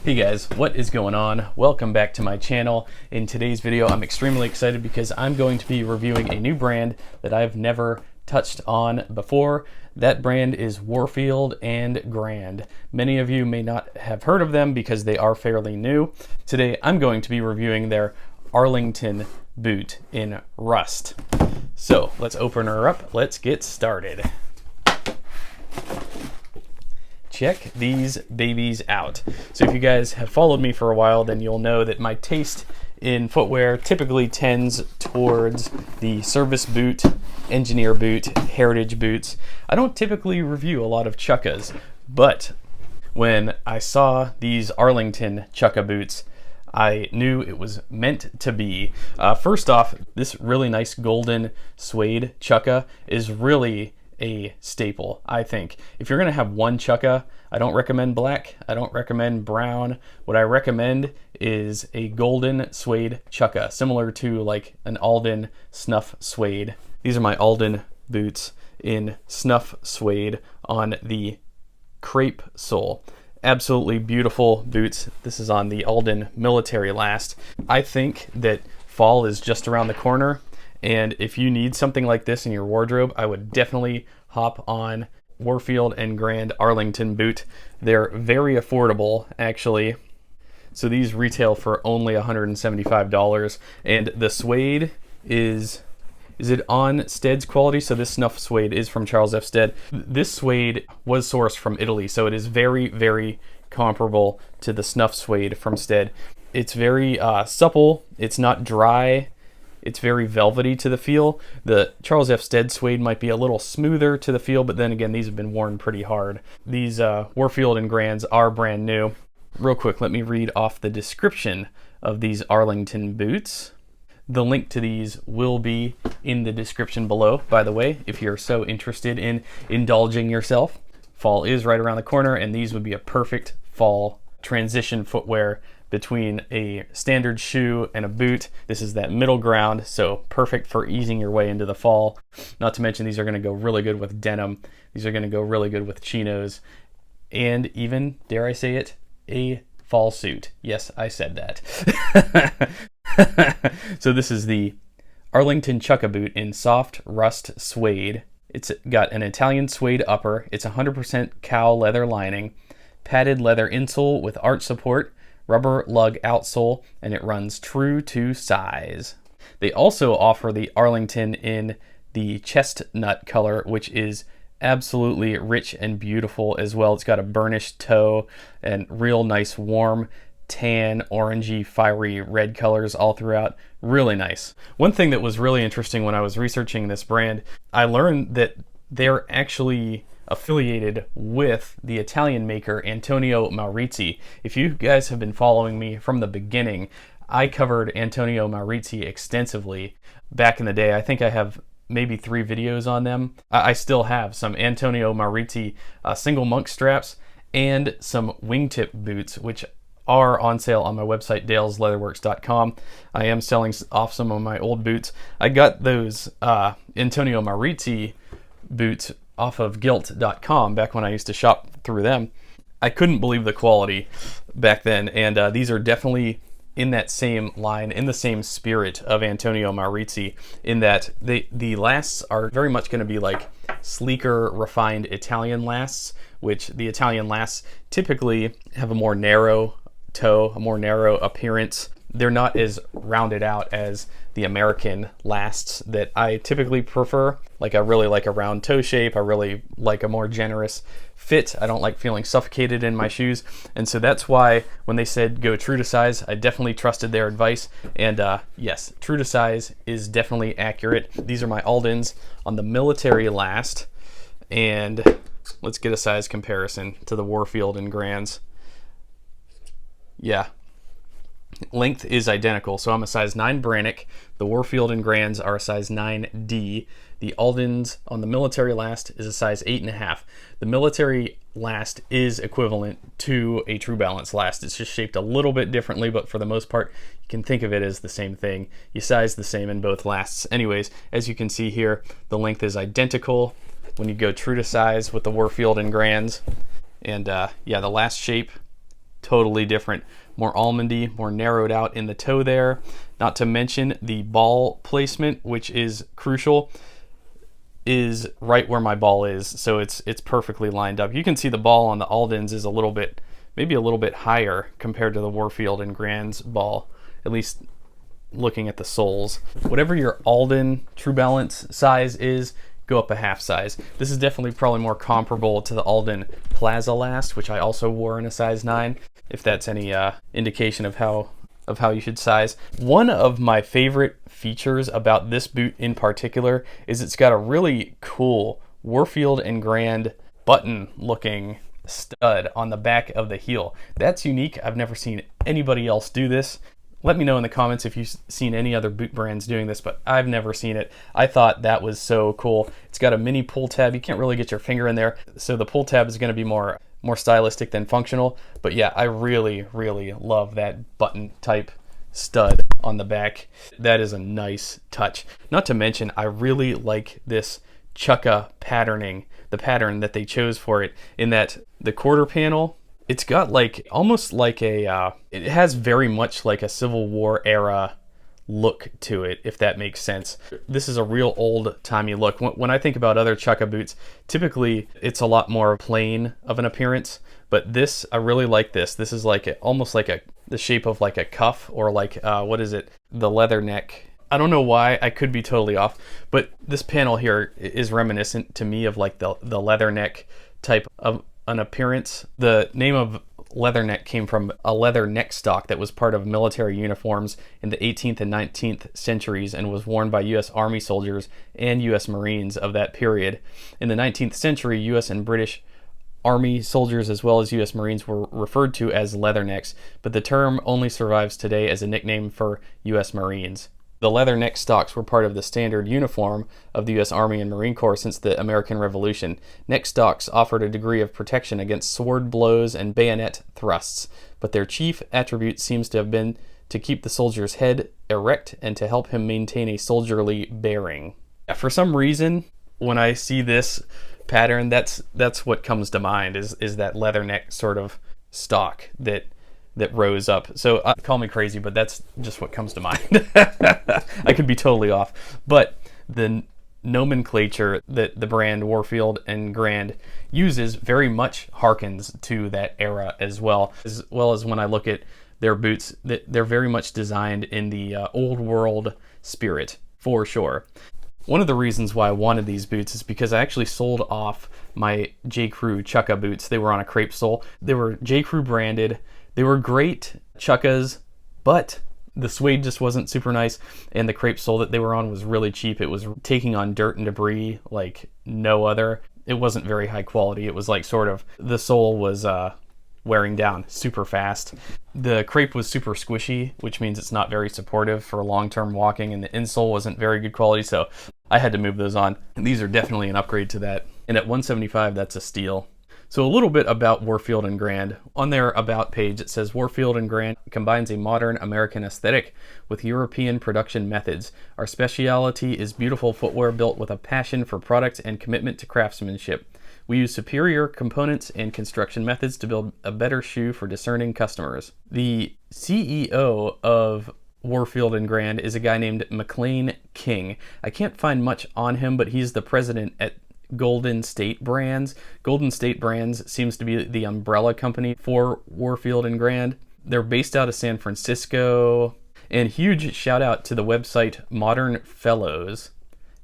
Hey guys, what is going on? Welcome back to my channel. In today's video, I'm extremely excited because I'm going to be reviewing a new brand that I've never touched on before. That brand is Warfield and Grand. Many of you may not have heard of them because they are fairly new. Today, I'm going to be reviewing their Arlington boot in rust. So let's open her up. Let's get started. Check these babies out. So if you guys have followed me for a while, then you'll know that my taste in footwear typically tends towards the service boot, engineer boot, heritage boots. I don't typically review a lot of Chukkas, but when I saw these Arlington Chukka boots, I knew it was meant to be. First off, this really nice golden suede Chukka is really a staple, I think. If you're gonna have one Chukka, I don't recommend black, I don't recommend brown. What I recommend is a golden suede Chukka, similar to like an Alden snuff suede. These are my Alden boots in snuff suede on the crepe sole. Absolutely beautiful boots. This is on the Alden military last. I think that fall is just around the corner, and if you need something like this in your wardrobe, I would definitely hop on Warfield and Grand Arlington boot. They're very affordable, actually. So these retail for only $175, and the suede is it on Stead's quality? So this snuff suede is from Charles F. Stead. This suede was sourced from Italy, so it is very, very comparable to the snuff suede from Stead. It's very supple, it's not dry, it's very velvety to the feel. The Charles F. Stead suede might be a little smoother to the feel, but then again, these have been worn pretty hard. These Warfield and Grands are brand new. Real quick, let me read off the description of these Arlington boots. The link to these will be in the description below, by the way, if you're so interested in indulging yourself. Fall is right around the corner, and these would be a perfect fall transition footwear between a standard shoe and a boot. This is that middle ground, so perfect for easing your way into the fall. Not to mention, these are gonna go really good with denim. These are gonna go really good with chinos, and even, dare I say it, a fall suit. Yes, I said that. So this is the Arlington Chukka boot in soft rust suede. It's got an Italian suede upper. It's 100% cow leather lining, padded leather insole with arch support, rubber lug outsole, and it runs true to size. They also offer the Arlington in the chestnut color, which is absolutely rich and beautiful as well. It's got a burnished toe and real nice warm tan, orangey, fiery red colors all throughout. Really nice. One thing that was really interesting when I was researching this brand, I learned that they're actually affiliated with the Italian maker Antonio Maurizi. If you guys have been following me from the beginning, I covered Antonio Maurizi extensively back in the day. I think I have maybe 3 videos on them. I still have some Antonio Maurizi single monk straps and some wingtip boots, which are on sale on my website, dalesleatherworks.com. I am selling off some of my old boots. I got those Antonio Maurizi boots off of gilt.com back when I used to shop through them. I couldn't believe the quality back then, and these are definitely in that same line, in the same spirit of Antonio Maurizi, in that the lasts are very much going to be like sleeker, refined Italian lasts, which the Italian lasts typically have a more narrow toe, a more narrow appearance. They're not as rounded out as the American lasts that I typically prefer. Like, I really like a round toe shape. I really like a more generous fit. I don't like feeling suffocated in my shoes. And so that's why when they said go true to size, I definitely trusted their advice. And yes, true to size is definitely accurate. These are my Aldens on the military last. And let's get a size comparison to the Warfield and Grands. Yeah, length is identical. So I'm a size 9 Brannock. The Warfield and Grands are a size 9D. The Aldens on the military last is a size 8.5. The military last is equivalent to a True Balance last. It's just shaped a little bit differently, but for the most part, you can think of it as the same thing. You size the same in both lasts. Anyways, as you can see here, the length is identical when you go true to size with the Warfield and Grands. And yeah, the last shape totally different. More almondy, more narrowed out in the toe there. Not to mention the ball placement, which is crucial, is right where my ball is. So it's perfectly lined up. You can see the ball on the Aldens is a little bit, maybe a little bit higher compared to the Warfield and Grand's ball, at least looking at the soles. Whatever your Alden True Balance size is, go up a half size. This is definitely probably more comparable to the Alden Plaza Last, which I also wore in a size 9, if that's any indication of how you should size. One of my favorite features about this boot in particular is it's got a really cool Warfield and Grand button looking stud on the back of the heel. That's unique. I've never seen anybody else do this. Let me know in the comments if you've seen any other boot brands doing this, but I've never seen it. I thought that was so cool. It's got a mini pull tab. You can't really get your finger in there, so the pull tab is going to be more stylistic than functional. But yeah, I really, really love that button type stud on the back. That is a nice touch. Not to mention, I really like this Chukka patterning, the pattern that they chose for it, in that the quarter panel, it's got like almost like a it has very much like a Civil War era look to it, if that makes sense. This is a real old-timey look. When I think about other Chukka boots, typically it's a lot more plain of an appearance, but this, I really like this. This is like almost like the shape of like a cuff, or like what is it, the leather neck. I don't know why, I could be totally off, but this panel here is reminiscent to me of like the leather neck type of an appearance. The name of leatherneck came from a leather neck stock that was part of military uniforms in the 18th and 19th centuries and was worn by U.S. Army soldiers and U.S. Marines of that period. In the 19th century, U.S. and British Army soldiers as well as U.S. Marines were referred to as leathernecks, but the term only survives today as a nickname for U.S. Marines. The leather neck stocks were part of the standard uniform of the U.S. Army and Marine Corps since the American Revolution. Neck stocks offered a degree of protection against sword blows and bayonet thrusts, but their chief attribute seems to have been to keep the soldier's head erect and to help him maintain a soldierly bearing. For some reason, when I see this pattern, that's what comes to mind, is that leather neck sort of stock that rose up. So call me crazy, but that's just what comes to mind. I could be totally off. But the nomenclature that the brand Warfield and Grand uses very much harkens to that era as well as when I look at their boots, they're very much designed in the old world spirit, for sure. One of the reasons why I wanted these boots is because I actually sold off my J. Crew Chukka boots. They were on a crepe sole. They were J. Crew branded. They were great Chukkas, but the suede just wasn't super nice, and the crepe sole that they were on was really cheap. It was taking on dirt and debris like no other. It wasn't very high quality. It was like sort of, the sole was wearing down super fast. The crepe was super squishy, which means it's not very supportive for long-term walking, and the insole wasn't very good quality, so I had to move those on. And these are definitely an upgrade to that. And at $175, that's a steal. So a little bit about Warfield and Grand. On their About page, it says, Warfield and Grand combines a modern American aesthetic with European production methods. Our specialty is beautiful footwear built with a passion for product and commitment to craftsmanship. We use superior components and construction methods to build a better shoe for discerning customers. The CEO of Warfield and Grand is a guy named McLean King. I can't find much on him, but he's the president at Golden State Brands. Golden State Brands seems to be the umbrella company for Warfield and Grand. They're based out of San Francisco. And huge shout out to the website Modern Fellows.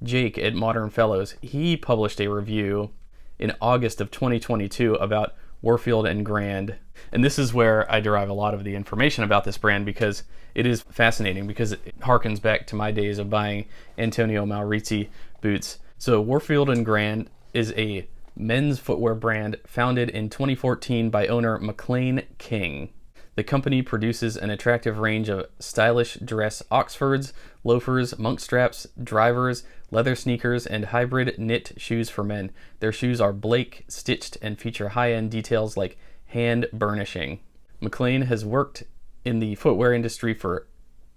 Jake at Modern Fellows, he published a review in August of 2022 about Warfield and Grand. And this is where I derive a lot of the information about this brand, because it is fascinating, because it harkens back to my days of buying Antonio Maurizi boots. So Warfield and Grand is a men's footwear brand founded in 2014 by owner McLean King. The company produces an attractive range of stylish dress Oxfords, loafers, monk straps, drivers, leather sneakers, and hybrid knit shoes for men. Their shoes are Blake stitched and feature high-end details like hand burnishing. McLean has worked in the footwear industry for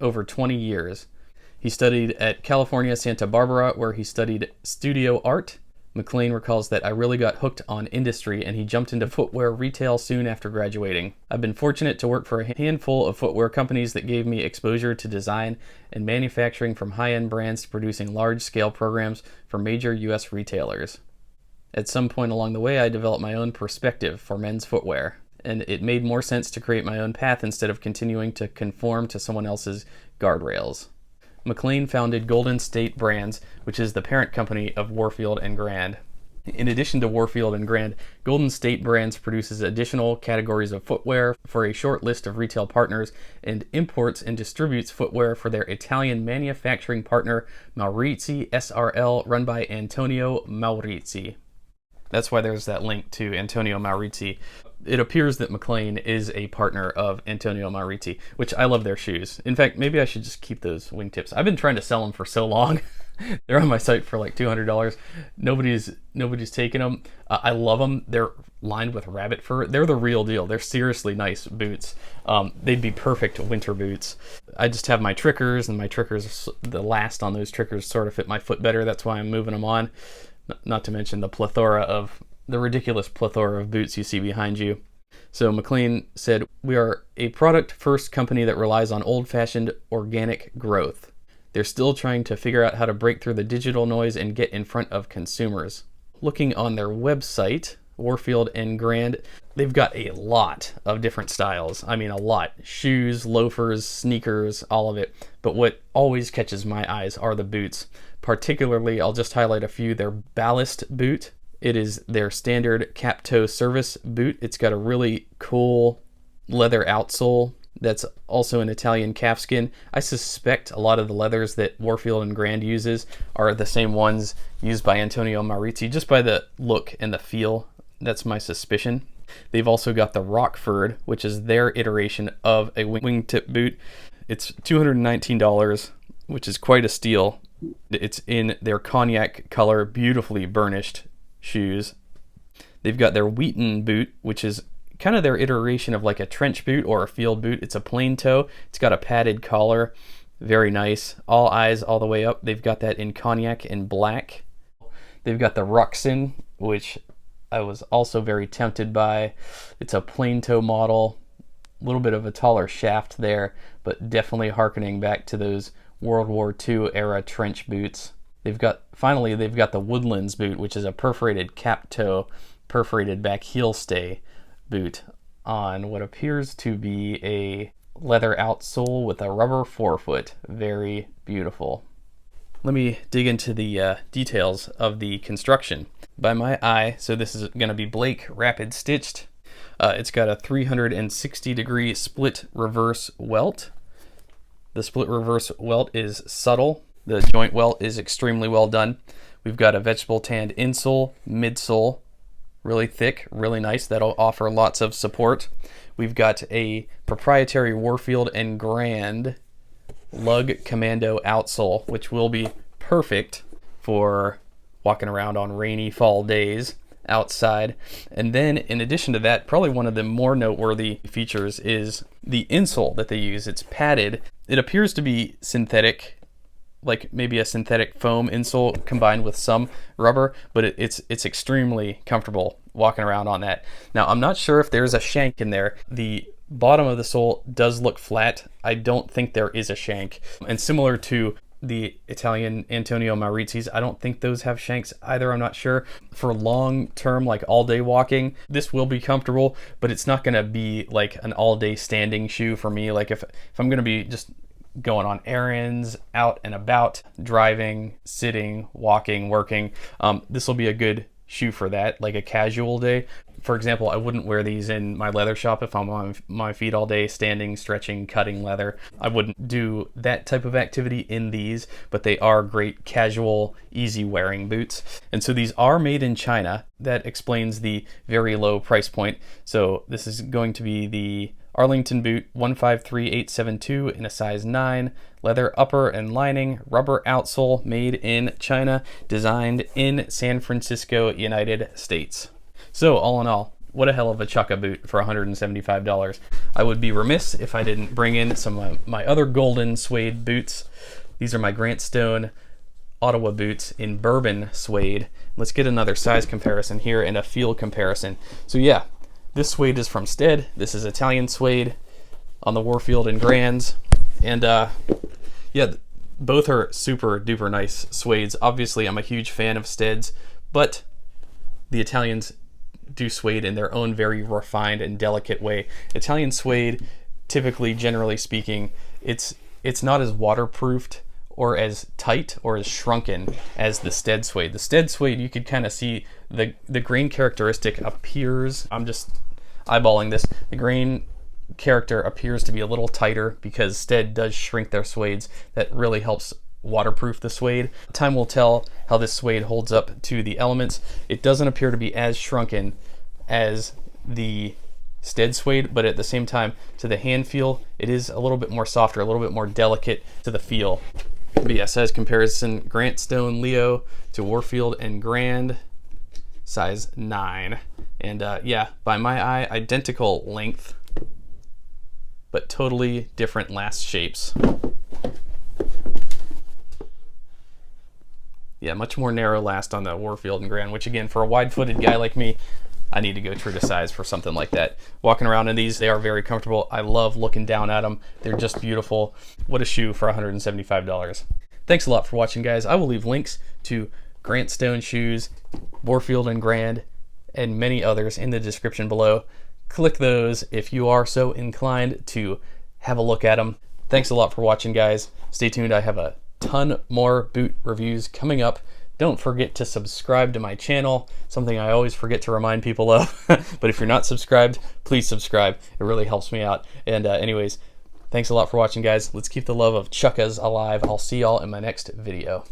over 20 years. He studied at California Santa Barbara, where he studied studio art, McLean recalls that I really got hooked on industry and he jumped into footwear retail soon after graduating. I've been fortunate to work for a handful of footwear companies that gave me exposure to design and manufacturing, from high-end brands to producing large-scale programs for major US retailers. At some point along the way, I developed my own perspective for men's footwear, and it made more sense to create my own path instead of continuing to conform to someone else's guardrails. McLean founded Golden State Brands, which is the parent company of Warfield and Grand. In addition to Warfield and Grand, Golden State Brands produces additional categories of footwear for a short list of retail partners and imports and distributes footwear for their Italian manufacturing partner Maurizi SRL, run by Antonio Maurizi. That's why there's that link to Antonio Maurizi. It appears that McLean is a partner of Antonio Maurizi, which I love their shoes. In fact, maybe I should just keep those wingtips. I've been trying to sell them for so long. They're on my site for like $200. Nobody's taken them. I love them. They're lined with rabbit fur. They're the real deal. They're seriously nice boots. They'd be perfect winter boots. I just have my trickers, and my trickers, the last on those trickers sort of fit my foot better. That's why I'm moving them on. Not to mention the ridiculous plethora of boots you see behind you. So McLean said, "We are a product-first company that relies on old-fashioned organic growth. They're still trying to figure out how to break through the digital noise and get in front of consumers." Looking on their website, Warfield and Grand, they've got a lot of different styles. I mean, a lot. Shoes, loafers, sneakers, all of it. But what always catches my eyes are the boots. Particularly, I'll just highlight a few. Their Ballast boot. It is their standard cap-toe service boot. It's got a really cool leather outsole that's also an Italian calfskin. I suspect a lot of the leathers that Warfield and Grand uses are the same ones used by Antonio Maurizi, just by the look and the feel. That's my suspicion. They've also got the Rockford, which is their iteration of a wingtip boot. It's $219, which is quite a steal. It's in their cognac color, beautifully burnished shoes. They've got their Wheaton boot, which is kind of their iteration of like a trench boot or a field boot. It's a plain toe. It's got a padded collar. Very nice. All eyes all the way up. They've got that in cognac and black. They've got the Ruckson, which I was also very tempted by. It's a plain toe model. A little bit of a taller shaft there, but definitely harkening back to those World War II era trench boots. They've got the Woodlands boot, which is a perforated cap toe, perforated back heel stay boot on what appears to be a leather outsole with a rubber forefoot. Very beautiful. Let me dig into the details of the construction. By my eye, so this is going to be Blake rapid stitched. It's got a 360-degree split reverse welt. The split reverse welt is subtle. The joint welt is extremely well done. We've got a vegetable tanned insole, midsole, really thick, really nice. That'll offer lots of support. We've got a proprietary Warfield and Grand lug commando outsole, which will be perfect for walking around on rainy fall days outside. And then in addition to that, probably one of the more noteworthy features is the insole that they use. It's padded. It appears to be synthetic, like maybe a synthetic foam insole combined with some rubber, but it's extremely comfortable walking around on that. Now, I'm not sure if there's a shank in there. The bottom of the sole does look flat. I don't think there is a shank. And similar to the Italian Antonio Maurizi's, I don't think those have shanks either. I'm not sure. For long term, like all day walking, this will be comfortable, but it's not going to be like an all day standing shoe for me. Like if I'm going to be just going on errands, out and about, driving, sitting, walking, working, this will be a good shoe for that, like a casual day. For example, I wouldn't wear these in my leather shop if I'm on my feet all day, standing, stretching, cutting leather. I wouldn't do that type of activity in these, but they are great casual, easy wearing boots. And so these are made in China. That explains the very low price point. So this is going to be the Arlington boot 153872 in a size 9, leather upper and lining, rubber outsole, made in China, designed in San Francisco, United States. So all in all, what a hell of a Chukka boot for $175. I would be remiss if I didn't bring in some of my other golden suede boots. These are my Grant Stone Ottawa boots in bourbon suede. Let's get another size comparison here and a feel comparison. So yeah, this suede is from Stead. This is Italian suede on the Warfield and Grands. And yeah, both are super duper nice suedes. Obviously, I'm a huge fan of Steads, but the Italians do suede in their own very refined and delicate way. Italian suede, typically, generally speaking, it's not as waterproofed or as tight or as shrunken as the Stead suede. The Stead suede, you could kind of see the grain characteristic appears, I'm just eyeballing this, the grain character appears to be a little tighter because Stead does shrink their suedes. That really helps waterproof the suede. Time will tell how this suede holds up to the elements. It doesn't appear to be as shrunken as the Stead suede, but at the same time, to the hand feel, it is a little bit more softer, a little bit more delicate to the feel. But yeah, size comparison, Grant Stone Leo to Warfield and Grand, size 9. And yeah, by my eye, identical length, but totally different last shapes. Yeah, much more narrow last on the Warfield and Grand, which again, for a wide-footed guy like me, I need to go true to size for something like that. Walking around in these, they are very comfortable. I love looking down at them. They're just beautiful. What a shoe for $175. Thanks a lot for watching, guys. I will leave links to Grant Stone shoes, Warfield and Grand, and many others in the description below. Click those if you are so inclined to have a look at them. Thanks a lot for watching, guys. Stay tuned. I have a ton more boot reviews coming up. Don't forget to subscribe to my channel, something I always forget to remind people of. But if you're not subscribed, please subscribe. It really helps me out. And anyways, thanks a lot for watching, guys. Let's keep the love of Chukkas alive. I'll see y'all in my next video.